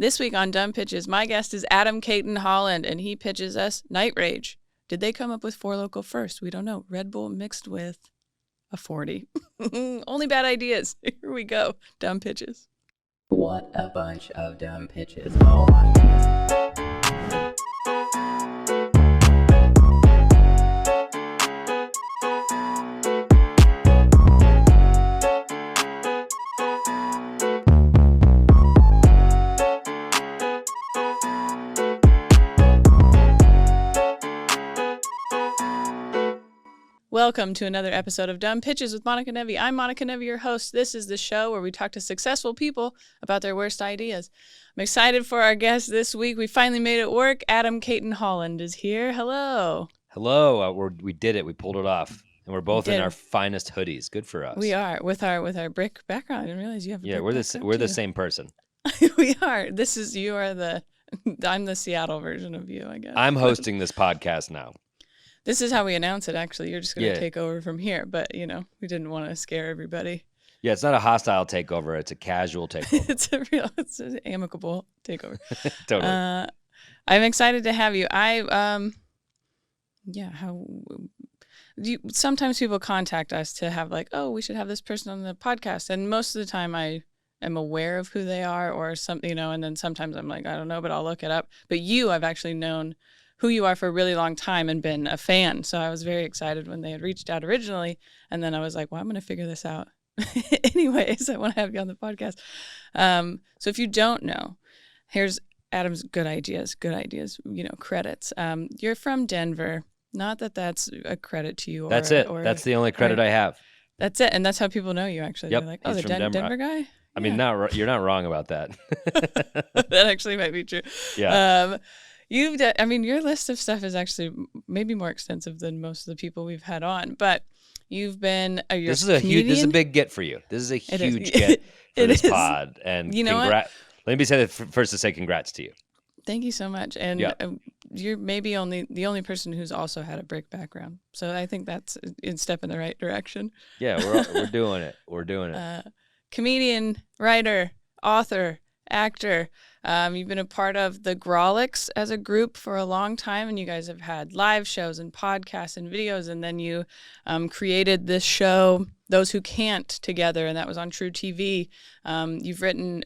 This week on Dumb Pitches, my guest is Adam Cayton-Holland, and he pitches us Night Rage. Did they come up with Four Loko first? We don't know. Redbull mixed with a 40. Only bad ideas. Here we go. Dumb Pitches. What a bunch of dumb pitches. Oh my goodness. Welcome to another episode of Dumb Pitches with Monica Nevi. I'm Monica Nevi, your host. This is the show where we talk to successful people about their worst ideas. I'm excited for our guest this week. We finally made it work. Adam Cayton-Holland is here. Hello. Hello. We did it. We pulled it off. And we're both in our finest hoodies. Good for us. We are with our brick background. I didn't realize you have a brick background. We're the same person. We are. I'm the Seattle version of you, I guess. I'm hosting this podcast now. This is how we announce it, actually. You're just going to take over from here. But, we didn't want to scare everybody. Yeah, it's not a hostile takeover. It's a casual takeover. It's an amicable takeover. Totally. I'm excited to have you. Sometimes people contact us to have we should have this person on the podcast. And most of the time I am aware of who they are or something, and then sometimes I'm like, I don't know, but I'll look it up. But I've actually known who you are for a really long time and been a fan. So I was very excited when they had reached out originally. And then I was like, well, I'm going to figure this out. Anyways, I want to have you on the podcast. So if you don't know, here's Adam's good ideas, credits. You're from Denver. Not that that's a credit to you. That's it. That's the only credit I have. That's it. And that's how people know you, actually. Yep. They're like, oh, the Denver guy? I mean, you're not wrong about that. That actually might be true. Yeah. Your list of stuff is actually maybe more extensive than most of the people we've had on, but you've been this is a big get for you. This is a huge get for this pod. And you know what? Let me say that first to say congrats to you. Thank you so much. And you're maybe the only person who's also had a brick background. So I think that's a step in the right direction. Yeah, we're doing it. We're doing it. Comedian, writer, author, actor. You've been a part of the Grawlix as a group for a long time, and you guys have had live shows and podcasts and videos, and then you created this show, Those Who Can't, together, and that was on True TV. You've written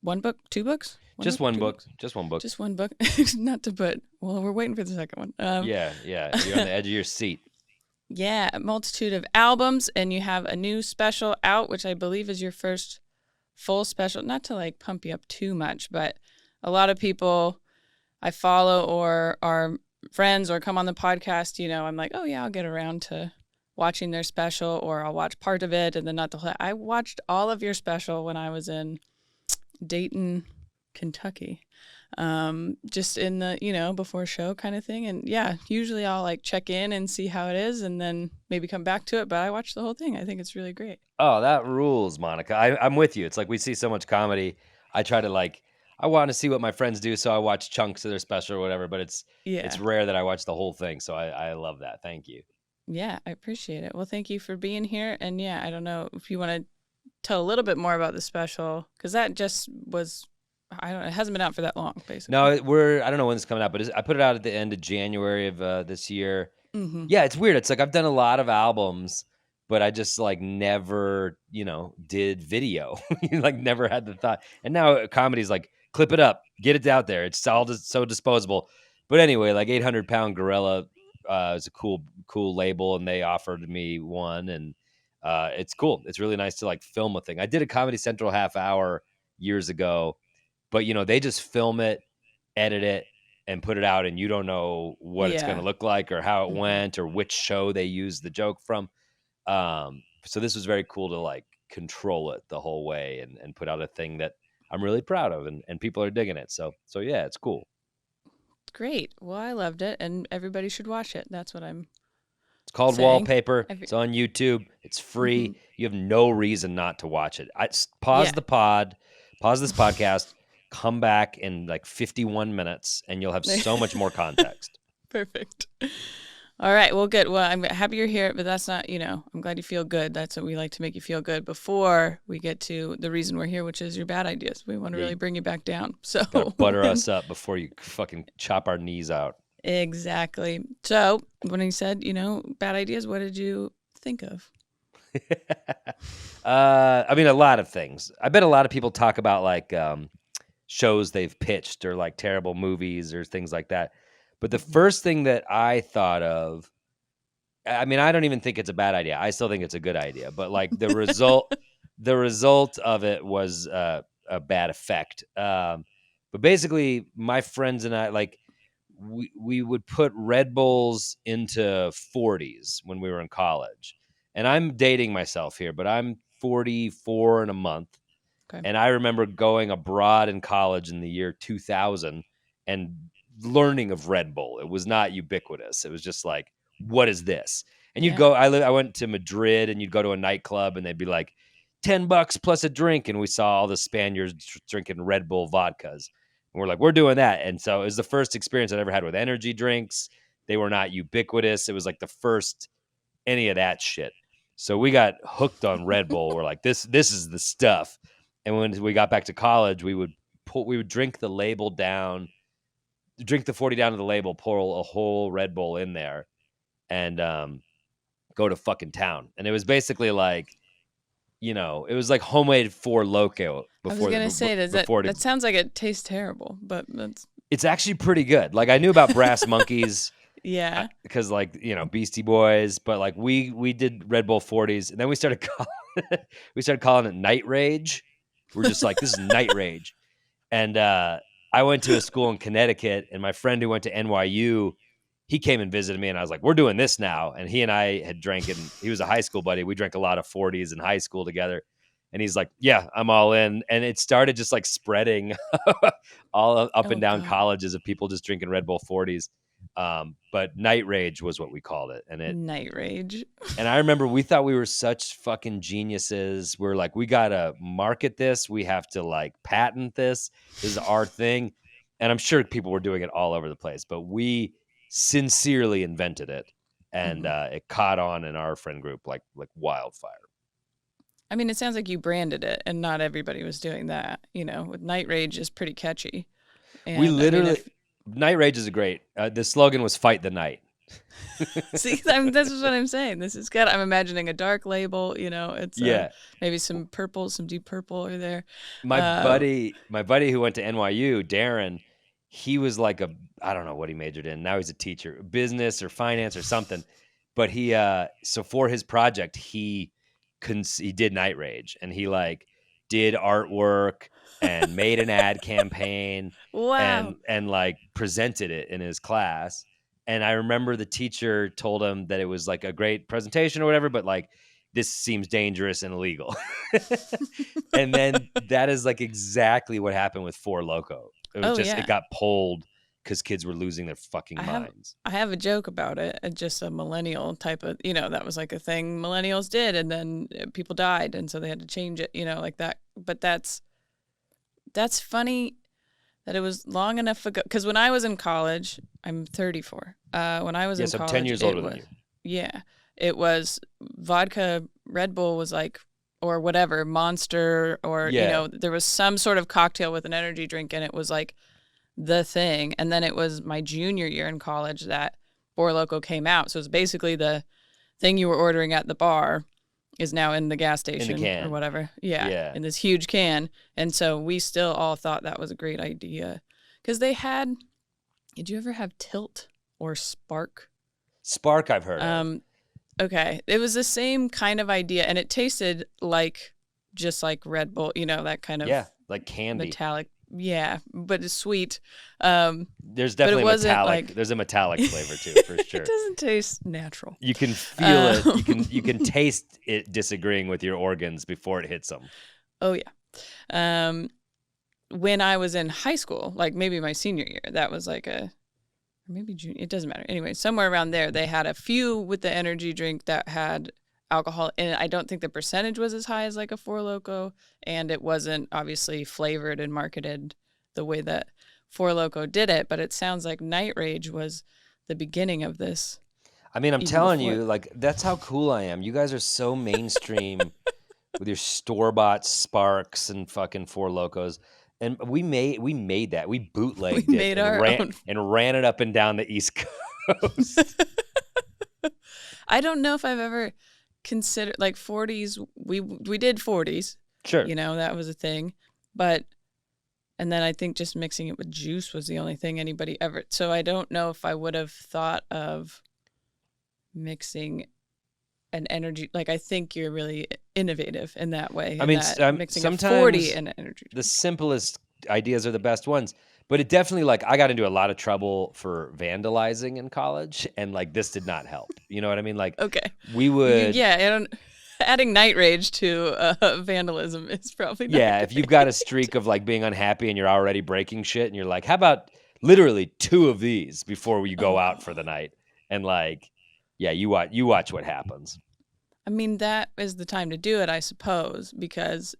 one book, two books? Just one book. Not to put, we're waiting for the second one. Yeah. You're on the edge of your seat. Yeah, a multitude of albums, and you have a new special out, which I believe is your first full special. Not to pump you up too much, but a lot of people I follow or are friends or come on the podcast, I'm like, oh yeah, I'll get around to watching their special, or I'll watch part of it and then not the whole. I watched all of your special when I was in Dayton, Kentucky, just in the before show kind of thing. And yeah, usually I'll check in and see how it is and then maybe come back to it, but I watched the whole thing. I think it's really great. Oh, that rules, Monica. I'm with you. It's we see so much comedy. I try to I want to see what my friends do, so I watch chunks of their special or whatever, but it's rare that I watch the whole thing. So I love that. Thank you. Yeah, I appreciate it. Well, thank you for being here. And yeah, I don't know if you want to tell a little bit more about the special, because that just was, it hasn't been out for that long, basically. No, I don't know when it's coming out, but I put it out at the end of January of this year. Mm-hmm. Yeah, it's weird. It's I've done a lot of albums, but I just never, did video. Never had the thought. And now comedy's clip it up, get it out there. It's all just so disposable. But anyway, 800 Pound Gorilla is a cool label, and they offered me one, and it's cool. It's really nice to film a thing. I did a Comedy Central half hour years ago, but they just film it, edit it, and put it out, and you don't know what it's going to look like or how it went or which show they used the joke from. So this was very cool to control it the whole way and put out a thing that I'm really proud of, and people are digging it. So yeah, it's cool. Great. Well, I loved it, and everybody should watch it. That's what I'm It's called saying. Wallpaper. It's on YouTube. It's free. Mm-hmm. You have no reason not to watch it. Pause this podcast, come back in 51 minutes, and you'll have so much more context. Perfect. All right. Well, good. Well, I'm happy you're here, but that's not, I'm glad you feel good. That's what we like to make you feel good before we get to the reason we're here, which is your bad ideas. We want to Yeah, really you bring you back down. So gotta butter us up before you fucking chop our knees out. exactly. So when he said, bad ideas, what did you think of? I mean, a lot of things. I bet a lot of people talk about like shows they've pitched or like terrible movies or things like that. But the first thing that I thought of, I mean, I don't even think it's a bad idea. I still think it's a good idea. But like the result of it was a bad effect. But basically, my friends and I, like, we would put Red Bulls into 40s when we were in college. And I'm dating myself here, but I'm 44 in a month. Okay. And I remember going abroad in college in the year 2000 and learning of Red Bull. It was not ubiquitous. It was just like, what is this? And you'd Yeah. go, I went to Madrid and you'd go to a nightclub and they'd be like, $10 plus a drink. And we saw all the Spaniards drinking Red Bull vodkas. And we're like, we're doing that. And so it was the first experience I'd ever had with energy drinks. They were not ubiquitous. It was like the first any of that shit. So we got hooked on Red Bull. We're like, this is the stuff. And when we got back to college, we would drink the label down, drink the 40 down to the label, pour a whole Red Bull in there, and go to fucking town. And it was basically like, it was like homemade Four Loko. I was gonna say, that sounds like it tastes terrible, but it's actually pretty good. Like I knew about Brass Monkeys. Yeah, because like Beastie Boys, but like we did Red Bull 40s, and then we started calling it Night Rage. We're just like, this is Night Rage. And I went to a school in Connecticut, and my friend who went to NYU, he came and visited me, and I was like, we're doing this now. And he and I had drank, and he was a high school buddy. We drank a lot of 40s in high school together. And he's like, yeah, I'm all in. And it started just like spreading all up and down colleges of people just drinking Red Bull 40s. But Night Rage was what we called it. And Night Rage. And I remember we thought we were such fucking geniuses. We're like, we gotta market this. We have to like patent this. This is our thing. And I'm sure people were doing it all over the place, but we sincerely invented it. And it caught on in our friend group like wildfire. I mean, it sounds like you branded it, and not everybody was doing that. With Night Rage is pretty catchy. And we literally, Night Rage is great. The slogan was "Fight the Night." See, that's what I'm saying. This is good. I'm imagining a dark label. It's maybe some purple, some deep purple are there. My buddy who went to NYU, Darren, he was like I don't know what he majored in. Now he's a teacher, business or finance or something. But he so for his project he did Night Rage, and he like did artwork and made an ad campaign. Wow. and like presented it in his class. And I remember the teacher told him that it was like a great presentation or whatever, but like, this seems dangerous and illegal. And then that is like exactly what happened with Four Loko. It was it got pulled because kids were losing their fucking minds. I have a joke about it. It's just a millennial type of, that was like a thing millennials did, and then people died, and so they had to change it, like that. But that's funny that it was long enough ago. Because when I was in college, I'm 34. When I was in college, I'm 10 years older than you. Yeah, it was vodka. Red Bull was like, or whatever, Monster, or there was some sort of cocktail with an energy drink, and it was like the thing. And then it was my junior year in college that Four Loko came out. So it's basically the thing you were ordering at the bar is now in the gas station in the can. Or whatever. Yeah, in this huge can. And so we still all thought that was a great idea. Because they had, did you ever have Tilt or Spark? Spark I've heard of. Okay. It was the same kind of idea, and it tasted like, just like Red Bull, that kind of like candy. Metallic. Yeah, but it's sweet. There's definitely metallic. There's a metallic flavor too, for sure. It doesn't taste natural. You can feel it. You can taste it disagreeing with your organs before it hits them. Oh yeah. When I was in high school, like maybe my senior year, that was like maybe junior. It doesn't matter. Anyway, somewhere around there, they had a few with the energy drink that had alcohol, and I don't think the percentage was as high as like a Four Loko, and it wasn't obviously flavored and marketed the way that Four Loko did it. But it sounds like Night Rage was the beginning of this. I mean, I'm even telling before. you, like, that's how cool I am. You guys are so mainstream with your store-bought Sparks and fucking Four Locos. And we made that. We We bootlegged it made our own. and ran it up and down the East Coast. I don't know if I've ever considered like 40s. We did 40s. Sure. You know, that was a thing. But and then I think just mixing it with juice was the only thing anybody ever. So I don't know if I would have thought of mixing an energy. Like I think you're really innovative in that way. I mean, mixing sometimes a 40 and an energy the drink. simplest ideas are the best ones. But it definitely, like, I got into a lot of trouble for vandalizing in college, and like this did not help. You know what I mean? Like, Okay. we would, Yeah, I don't. Adding night rage to vandalism is probably not yeah. a If good you've got a streak of like being unhappy and you're already breaking shit, and you're like, how about literally 2 of these before you go out for the night? And like, yeah, you watch what happens. I mean, that is the time to do it, I suppose, because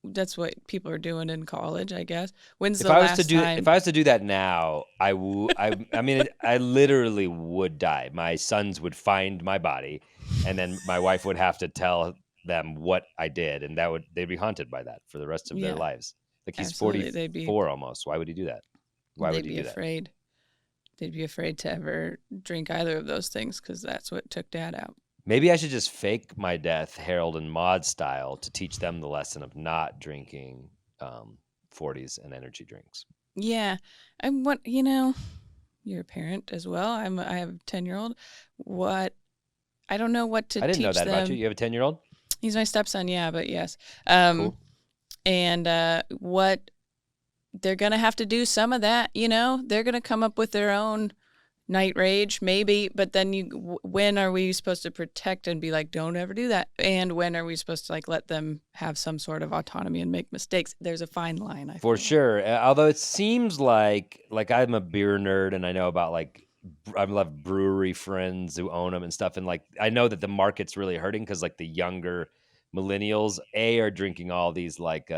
that's what people are doing in college, I guess. When's If the I was to last do time? if I was to do that now, I mean, I literally would die. My sons would find my body, and then my wife would have to tell them what I did, and they'd be haunted by that for the rest of their Yeah, lives. Like, he's absolutely. 44 almost. Why would he do that? Why would They'd he be do that? afraid. They'd be afraid to ever drink either of those things because that's what took Dad out. Maybe I should just fake my death, Harold and Maude style, to teach them the lesson of not drinking 40s and energy drinks. Yeah, you're a parent as well. I have a 10-year-old. I don't know what to I didn't know teach that about them. you. You have a 10-year-old? He's my stepson, yeah, but yes. Cool. And what they're going to have to do some of that, they're going to come up with their own night rage, maybe, but then when are we supposed to protect and be like, don't ever do that? And when are we supposed to like let them have some sort of autonomy and make mistakes? There's a fine line, I For think. sure. Although it seems like I'm a beer nerd and I know about like I love brewery friends who own them and stuff, and like I know that the market's really hurting because like the younger millennials are drinking all these like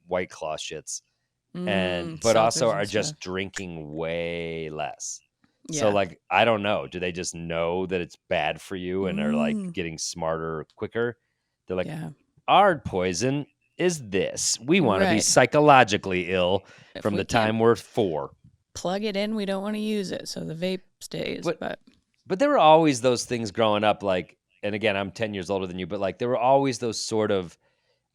White Claw shits, but also Seltzers are and just stuff. drinking way less. So Yeah. like I don't know. Do they just know that it's bad for you and are like Mm. getting smarter quicker? They're like, Yeah. our poison is this. We want to be Right. psychologically ill If from we the can't time we're 4. plug it in, we don't want to use it, so the vape stays. But But there were always those things growing up, like, and again, I'm 10 years older than you, but like there were always those sort of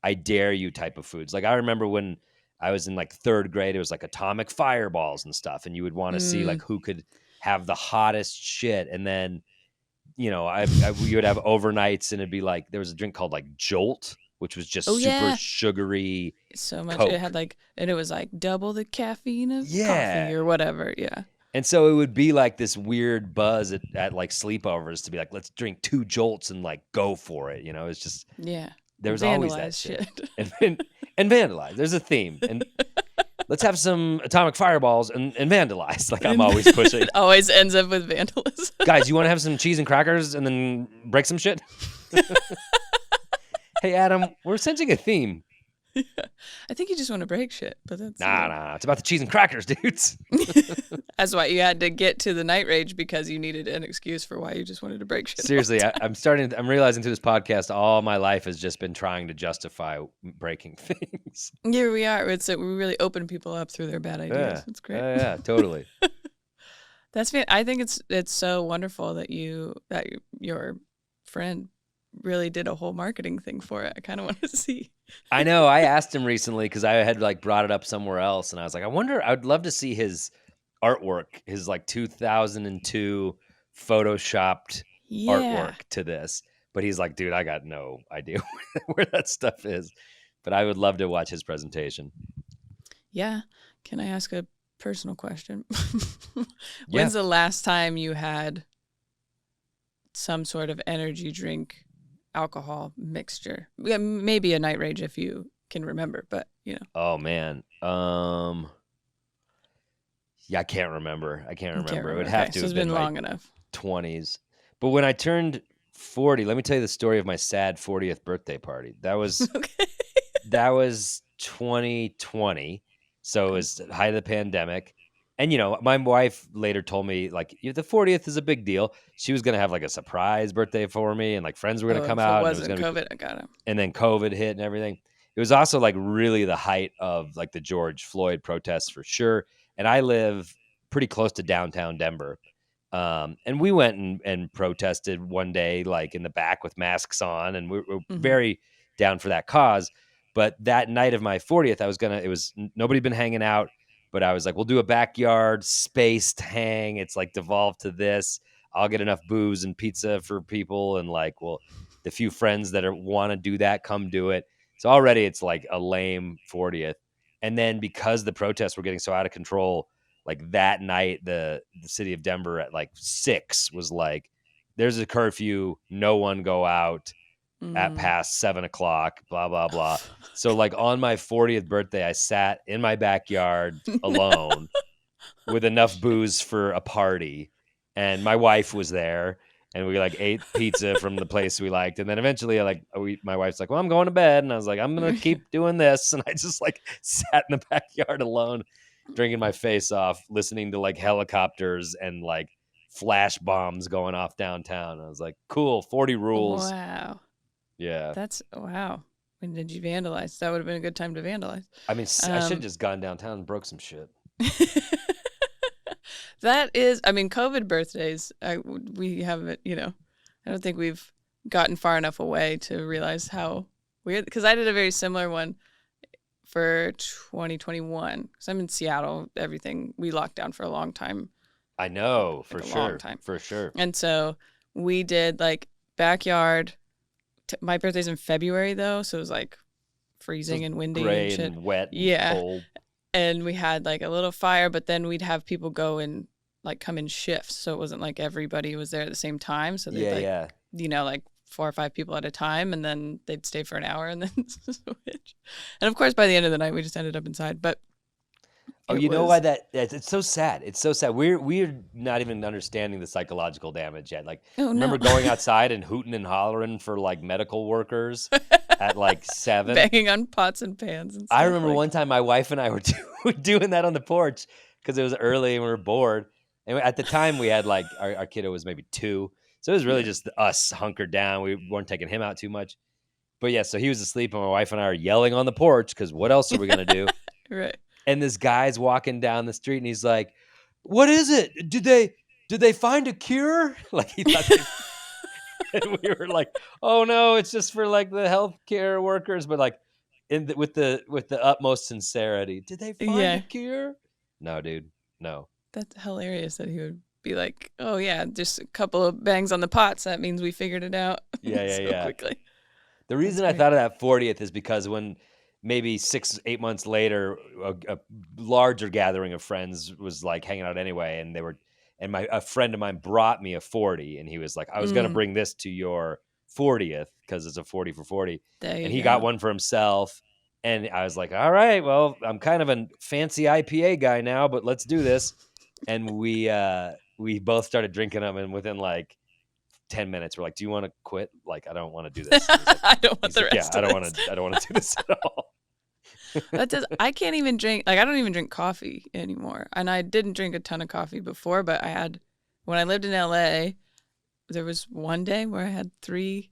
I dare you type of foods. Like I remember when I was in like 3rd grade, it was like atomic fireballs and stuff, and you would want to see like who could have the hottest shit. And then, you would have overnights, and it'd be like there was a drink called like Jolt, which was just super sugary. So much. Coke. It had and it was like double the caffeine of Yeah. coffee or whatever. Yeah. And so it would be like this weird buzz at like sleepovers to be like, let's drink 2 Jolts and like go for it. It's just, Yeah. there was always that Vandalize shit. And vandalize. There's a theme. And let's have some atomic fireballs and vandalize. Like I'm always pushing. It always ends up with vandalism. Guys, you want to have some cheese and crackers and then break some shit? Hey, Adam, we're sensing a theme. Yeah. I think you just want to break shit, but that's Nah. It's about the cheese and crackers, dudes. That's why you had to get to the night rage, because you needed an excuse for why you just wanted to break shit. Seriously, I'm realizing through this podcast, all my life has just been trying to justify breaking things. Here we are. We really open people up through their bad ideas. Yeah. It's great. Yeah, totally. I think it's so wonderful that your friend really did a whole marketing thing for it. I kind of want to see. I know. I asked him recently because I had like brought it up somewhere else, and I was like, I'd love to see his artwork, his like 2002 photoshopped artwork to this. But he's like, dude, I got no idea where that stuff is. But I would love to watch his presentation. Yeah. Can I ask a personal question? When's the last time you had some sort of energy drink alcohol mixture? Yeah, maybe a night rage if you can remember, but Oh man. Yeah, I can't remember. It would have to so have it's been been long my enough. 20s. But when I turned 40, let me tell you the story of my sad 40th birthday party. That was Okay. that was 2020. So it was the height of the pandemic. And my wife later told me like the 40th is a big deal. She was gonna have like a surprise birthday for me, and like friends were gonna come If it out, and it was wasn't gonna be. COVID, I got him. And then COVID hit and everything. It was also like really the height of like the George Floyd protests for sure. And I live pretty close to downtown Denver. And we went and protested one day, like in the back with masks on, and we're very down for that cause. But that night of my 40th, it was nobody been hanging out, but I was like, we'll do a backyard spaced hang. It's like devolved to this. I'll get enough booze and pizza for people, and like, the few friends that want to do that, come do it. So already it's like a lame 40th. And then because the protests were getting so out of control, like that night, the city of Denver at like 6 was like, there's a curfew, no one go out at past 7:00, blah, blah, blah. So like on my 40th birthday, I sat in my backyard alone with enough booze for a party. And my wife was there, and we like ate pizza from the place we liked. And then eventually my wife's like, well, I'm going to bed. And I was like, I'm going to keep doing this. And I just like sat in the backyard alone, drinking my face off, listening to like helicopters and like flash bombs going off downtown. I was like, cool, 40 rules. Wow. Yeah. Wow. When did you vandalize? That would have been a good time to vandalize. I mean, I should have just gone downtown and broke some shit. That is, I mean, COVID birthdays, we haven't, I don't think we've gotten far enough away to realize how weird, because I did a very similar one for 2021, because I'm in Seattle. We locked down for a long time. I know, like for a sure. long time. For sure. And so we did like backyard. My birthday's in February though, so it was like freezing and windy gray and shit. and wet Yeah. and cold. And we had like a little fire, but then we'd have people go and like come in shifts. So it wasn't like everybody was there at the same time. So they'd like 4 or 5 people at a time, and then they'd stay for an hour and then switch. And of course, by the end of the night, we just ended up inside. But know why it's so sad. It's so sad. We're not even understanding the psychological damage yet. Like, remember going outside and hooting and hollering for like medical workers at like 7, banging on pots and pans and stuff. I remember one time my wife and I were doing that on the porch because it was early and we were bored. And at the time we had like our kiddo was maybe 2, so it was really just us hunkered down. We weren't taking him out too much. But yeah, so he was asleep, and my wife and I are yelling on the porch because what else are we gonna do? Right. And this guy's walking down the street, and he's like, "What is it? Did they find a cure?" Like he thought. And we were like, "Oh no, it's just for like the healthcare workers." But like, with the utmost sincerity, did they find a cure? No, dude, no. That's hilarious that he would be like, "Oh yeah, just a couple of bangs on the pots. That means we figured it out." Yeah. Quickly. The reason I thought of that 40th is because when maybe 6-8 months later, a larger gathering of friends was like hanging out anyway, and a friend of mine brought me a 40, and he was like, I was going to bring this to your 40th because it's a 40 for 40. And he got one for himself. And I was like, all right, well, I'm kind of a fancy IPA guy now, but let's do this. And we both started drinking them, and within like 10 minutes, we're like, do you want to quit? Like, I don't want to do this. Like, I don't want the rest of this. I don't want to do this at all. I can't even drink, like I don't even drink coffee anymore. And I didn't drink a ton of coffee before, but when I lived in LA, there was one day where I had 3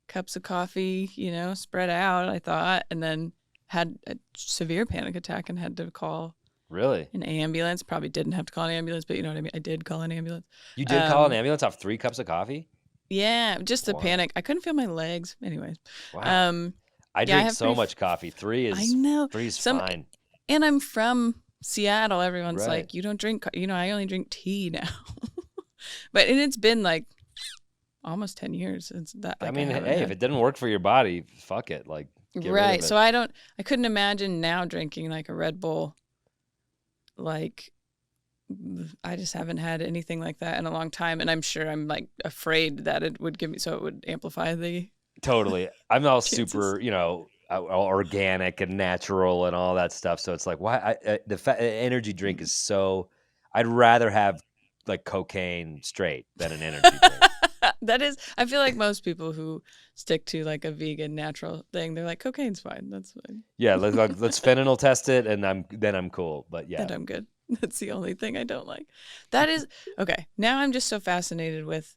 cups of coffee, spread out, I thought, and then had a severe panic attack and had to call an ambulance. Probably didn't have to call an ambulance, but you know what I mean? I did call an ambulance. You did call an ambulance off 3 cups of coffee? Yeah, just the panic. I couldn't feel my legs. Anyways. Wow. I drink so much coffee. 3 is, I know. 3 is fine. And I'm from Seattle. Everyone's like, you don't drink, I only drink tea now. And it's been like almost 10 years since that. Like, if it didn't work for your body, fuck it. Like, get rid of it. So I couldn't imagine now drinking like a Red Bull. Like, I just haven't had anything like that in a long time. And I'm sure I'm like afraid that it would give me, so it would amplify the. Totally. I'm all super, organic and natural and all that stuff. So it's like, why energy drink is so, I'd rather have like cocaine straight than an energy drink. That is, I feel like most people who stick to like a vegan natural thing, they're like, cocaine's fine. That's fine. Yeah. Let's fentanyl test it, and I'm cool. But yeah. Then I'm good. That's the only thing I don't like. That is okay. Now I'm just so fascinated with.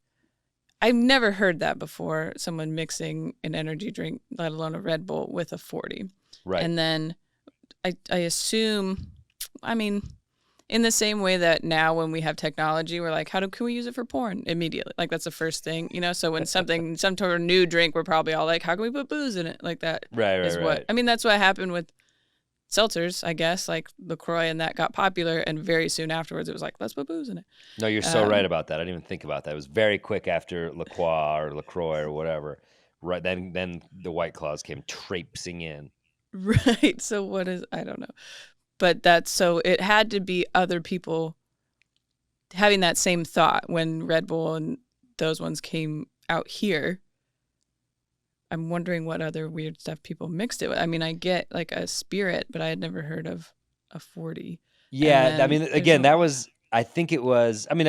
I've never heard that before. Someone mixing an energy drink, let alone a Red Bull, with a 40. Right. And then I assume, I mean, in the same way that now when we have technology, we're like, can we use it for porn immediately? Like that's the first thing, So when some sort of new drink, we're probably all like, how can we put booze in it? Like that Right. I mean, that's what happened with seltzers, I guess, like LaCroix, and that got popular. And very soon afterwards, it was like, let's put booze in it. No, you're so right about that. I didn't even think about that. It was very quick after LaCroix or whatever. Right then the White Claws came traipsing in. Right. So I don't know. But it had to be other people having that same thought when Red Bull and those ones came out here. I'm wondering what other weird stuff people mixed it with. I mean, I get like a Spirit, but I had never heard of a 40. Yeah, I mean, again, that was. I think it was. I mean,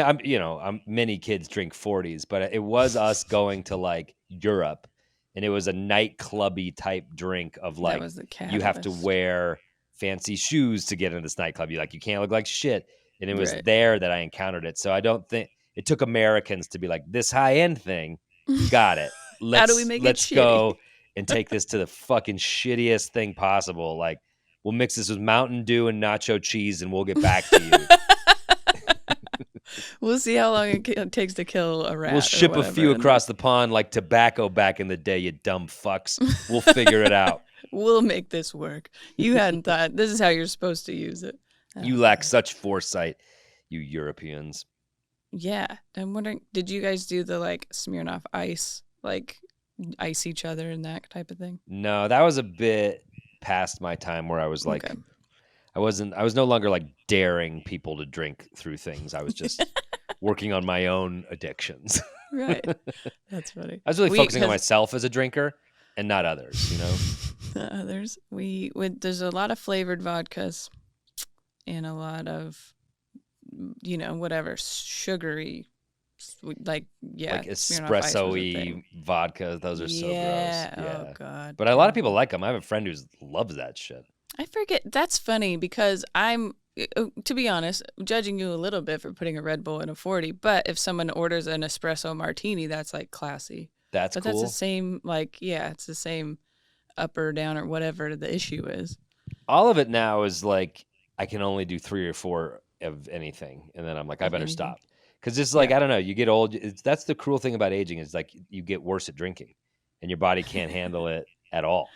many kids drink 40s, but it was us going to like Europe, and it was a nightclubby type drink of like that was the you have to catalyst. wear fancy shoes to get in this nightclub. You can't look like shit, and it was Right. there that I encountered it. So I don't think it took Americans to be like this high end thing. You got it. How do we make it let's shitty? go and take this to the fucking shittiest thing possible. Like we'll mix this with Mountain Dew and nacho cheese, and we'll get back to you. We'll see how long it takes to kill a rat. We'll ship a few across the pond like tobacco back in the day, you dumb fucks. We'll figure it out. We'll make this work. You hadn't thought this is how you're supposed to use it. You lack such foresight, you Europeans. Yeah. I'm wondering, did you guys do the like Smirnoff Ice, like ice each other and that type of thing? No, that was a bit past my time where I was like, Okay. I was no longer like daring people to drink through things. I was just working on my own addictions. Right. That's funny. I was really focusing on myself as a drinker and not others, Not others. There's a lot of flavored vodkas and a lot of, whatever, sugary, like espresso-y vodka. Those are so gross. Yeah. Oh, God. But a lot of people like them. I have a friend who loves that shit. I forget. That's funny because to be honest, judging you a little bit for putting a Red Bull in a 40, but if someone orders an espresso martini, that's like classy. That's but cool. That's the same, it's the same up or down or whatever the issue is. All of it now is like, I can only do 3 or 4 of anything. And then I'm like, I better stop. Because it's like, I don't know, you get old. That's the cruel thing about aging is like you get worse at drinking and your body can't handle it at all.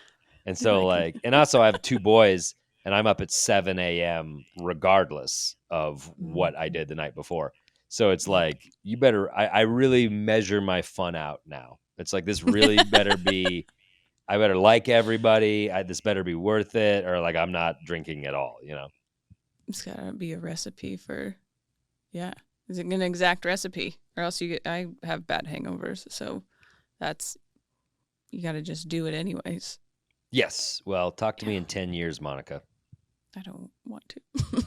And so and also I have 2 boys and I'm up at 7 a.m. regardless of what I did the night before. So it's like, you better, I really measure my fun out now. It's like, this really better be, I better like everybody. This better be worth it, or like I'm not drinking at all, It's got to be a recipe for, is it an exact recipe? Or else I have bad hangovers. So you got to just do it anyways. Yes. Well, talk to me in 10 years, Monica. I don't want to.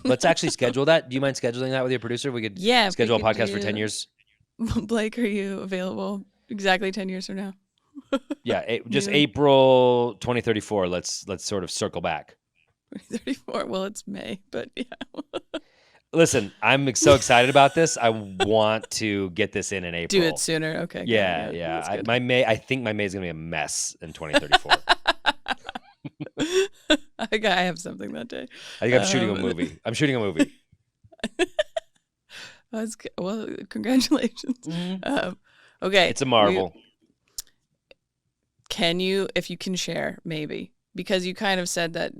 Let's actually schedule that. Do you mind scheduling that with your producer? We could schedule a podcast for 10 years. Blake, are you available exactly 10 years from now? Yeah, just April 2034. Let's sort of circle back. 2034. Well, it's May, but yeah. Listen, I'm so excited about this. I want to get this in April. Do it sooner. Okay. Yeah. I think my May is going to be a mess in 2034. I have something that day. I think I'm shooting a movie. Well, congratulations. Mm-hmm. Okay. It's a marvel. Can you, if you can share, maybe, because you kind of said that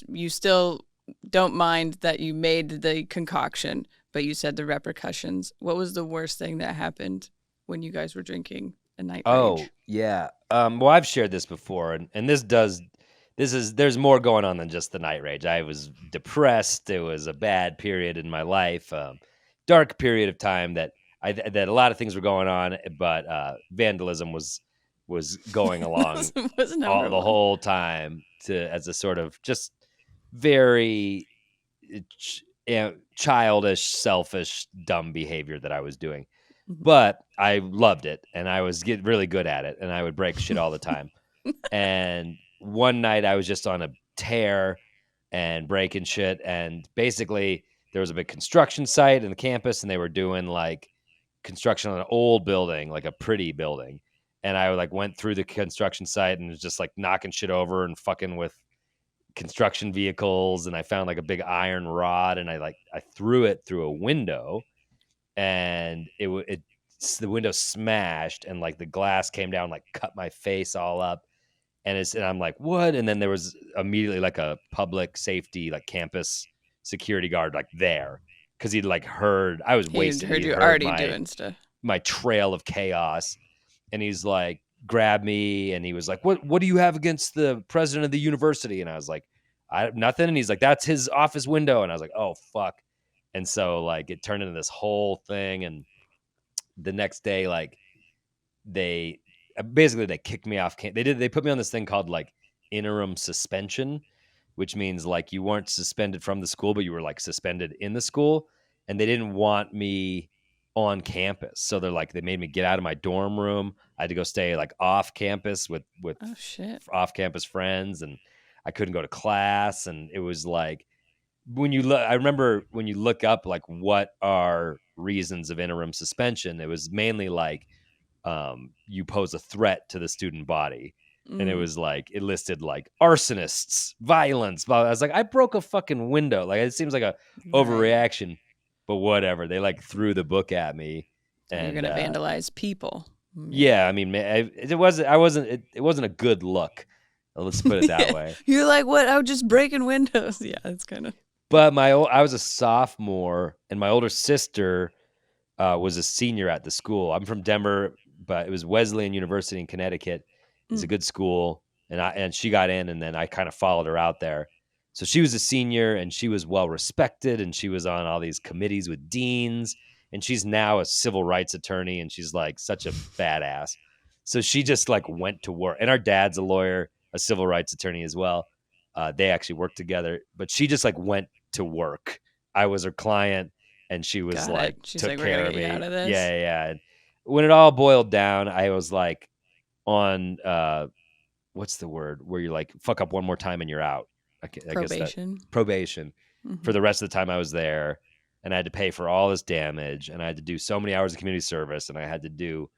you still don't mind that you made the concoction, but you said the repercussions. What was the worst thing that happened when you guys were drinking a night rage? Oh, yeah. Well, I've shared this before, and there's more going on than just the night rage. I was depressed. It was a bad period in my life, dark period of time that a lot of things were going on, but vandalism was going along the whole time as a sort of just very childish, selfish, dumb behavior that I was doing. Mm-hmm. But I loved it, and I was really good at it, and I would break shit all the time. And one night I was just on a tear and breaking shit, and basically there was a big construction site in the campus, and they were doing like construction on an old building, like a pretty building. And I like went through the construction site and was just like knocking shit over and fucking with construction vehicles. And I found like a big iron rod, and I threw it through a window, and the window smashed, and like the glass came down, like cut my face all up. And I'm like, what? And then there was immediately like a public safety, like campus security guard, like there, because he'd like heard I was wasted. Heard He'd you heard already doing stuff. my trail of chaos, and he's like, grabbed me, and he was like, what do you have against the president of the university? And I was like, nothing. And he's like, that's his office window. And I was like, oh fuck. And so like it turned into this whole thing. And the next day, like they kicked me off. They put me on this thing called like interim suspension, which means like you weren't suspended from the school, but you were like suspended in the school, and they didn't want me on campus. So they made me get out of my dorm room. I had to go stay like off campus with Oh shit. off campus friends, and I couldn't go to class. And it was like, I remember when you look up like what are reasons of interim suspension, it was mainly like you pose a threat to the student body. And it was like, it listed like arsonists, violence, blah. I was like, I broke a fucking window. Like, it seems like a overreaction, but whatever. They like threw the book at me. And you're going to vandalize people. Yeah. I mean, it wasn't a good look. Let's put it that way. You're like, what? I was just breaking windows. Yeah, it's kind of. But I was a sophomore, and my older sister was a senior at the school. I'm from Denver, but it was Wesleyan University in Connecticut. It's a good school, and she got in, and then I kind of followed her out there. So she was a senior, and she was well respected, and she was on all these committees with deans, and she's now a civil rights attorney, and she's like such a badass. So she just like went to work, and our dad's a lawyer, a civil rights attorney as well. They actually worked together, but she just like went to work. I was her client, and she was took care of me. Out of this. Yeah. And when it all boiled down, I was like on what's the word where you like fuck up one more time and you're out. I Probation. Guess probation for the rest of the time I was there, and I had to pay for all this damage, and I had to do so many hours of community service, and I had to do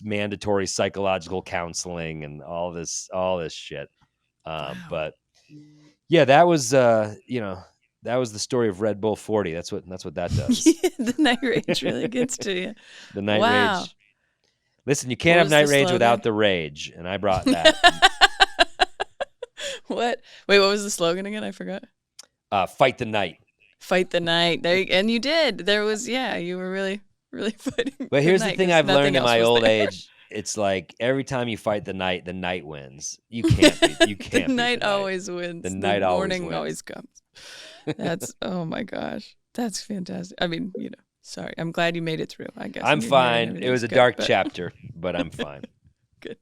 mandatory psychological counseling and all this shit. Wow. But yeah, that was that was the story of Red Bull 40. That's what that does. Yeah, the night rage really gets to you. The night rage. Listen, you can't have night rage without the rage, and I brought that. What? Wait, what was the slogan again? I forgot. Fight the night. Fight the night. And you did. There was, you were really, really fighting. But here's the thing I've learned in my old age. It's like every time you fight the night wins. You can't beat the night always wins. The morning always comes. That's, oh my gosh. That's fantastic. I mean, sorry. I'm glad you made it through, I guess. I'm fine. It was a dark chapter, but I'm fine. Good.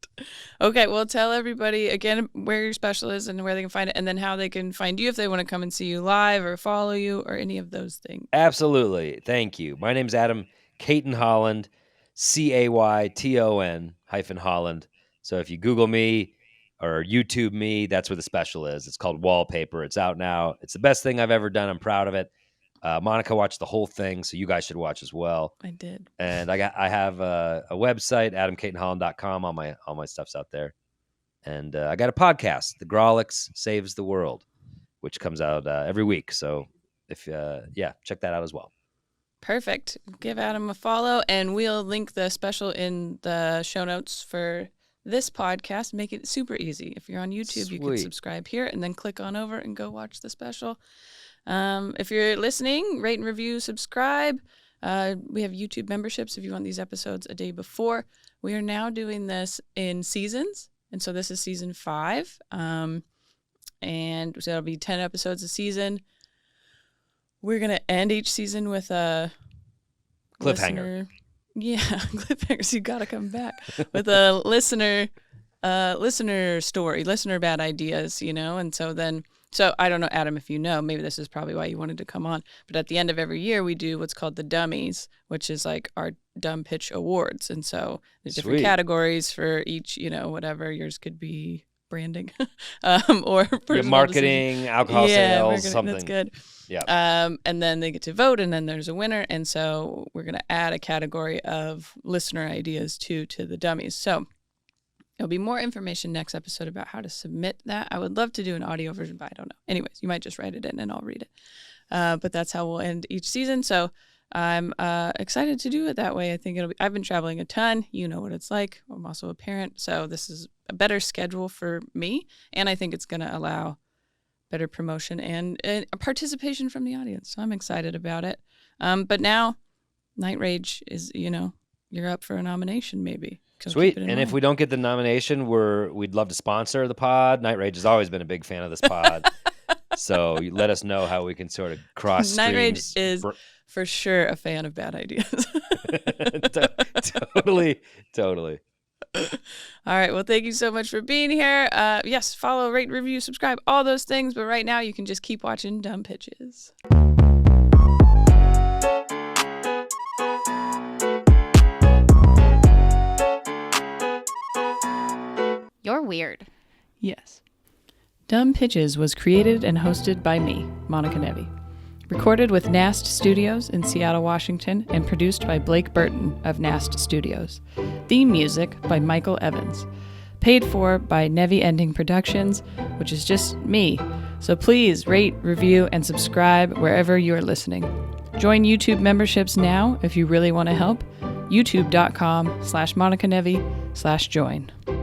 Okay, well, tell everybody again where your special is and where they can find it, and then how they can find you if they want to come and see you live or follow you or any of those things. Absolutely. Thank you. My name's Adam Cayton-Holland, Cayton-Holland. So if you Google me or YouTube me, that's where the special is. It's called Wallpaper. It's out now. It's the best thing I've ever done. I'm proud of it. Monica watched the whole thing, so you guys should watch as well. I did. And I have a website, adamcaytonholland.com. All my stuff's out there. And I got a podcast, The Grawlix Saves the World, which comes out every week. So if check that out as well. Perfect. Give Adam a follow, and we'll link the special in the show notes for this podcast. Make it super easy. If you're on YouTube, you can subscribe here and then click on over and go watch the special. If you're listening, rate and review, subscribe. We have YouTube memberships if you want these episodes a day before. We are now doing this in seasons, and so this is season 5. And so it'll be 10 episodes a season. We're going to end each season with a cliffhanger. Cliffhangers. You got to come back with a listener story, listener bad ideas, and so I don't know, Adam, if you know, maybe this is probably why you wanted to come on, but at the end of every year we do what's called the Dummies, which is like our dumb pitch awards. And so there's different categories for each, whatever. Yours could be branding or personal decision. marketing, alcohol sales, marketing, something. That's good. Yeah. And then they get to vote, and then there's a winner. And so we're going to add a category of listener ideas to the dummies. So there'll be more information next episode about how to submit that. I would love to do an audio version, but I don't know. Anyways, you might just write it in and I'll read it. But that's how we'll end each season. So I'm excited to do it that way. I think I've been traveling a ton. You know what it's like. I'm also a parent. So this is a better schedule for me. And I think it's going to allow better promotion and participation from the audience. So I'm excited about it. But now Night Rage is, you're up for a nomination maybe. Sweet. And if we don't get the nomination, we'd love to sponsor the pod. Night Rage has always been a big fan of this pod. So you let us know how we can sort of cross Night Rage streams. is for sure a fan of bad ideas. Totally. All right. Well, thank you so much for being here. Yes, follow, rate, review, subscribe, all those things. But right now you can just keep watching Dumb Pitches. You're weird. Yes. Dumb Pitches was created and hosted by me, Monica Nevi. Recorded with Nast Studios in Seattle, Washington, and produced by Blake Burton of Nast Studios. Theme music by Michael Evans. Paid for by Nevi Ending Productions, which is just me. So please rate, review, and subscribe wherever you are listening. Join YouTube memberships now if you really want to help. youtube.com/MonicaNevi/join.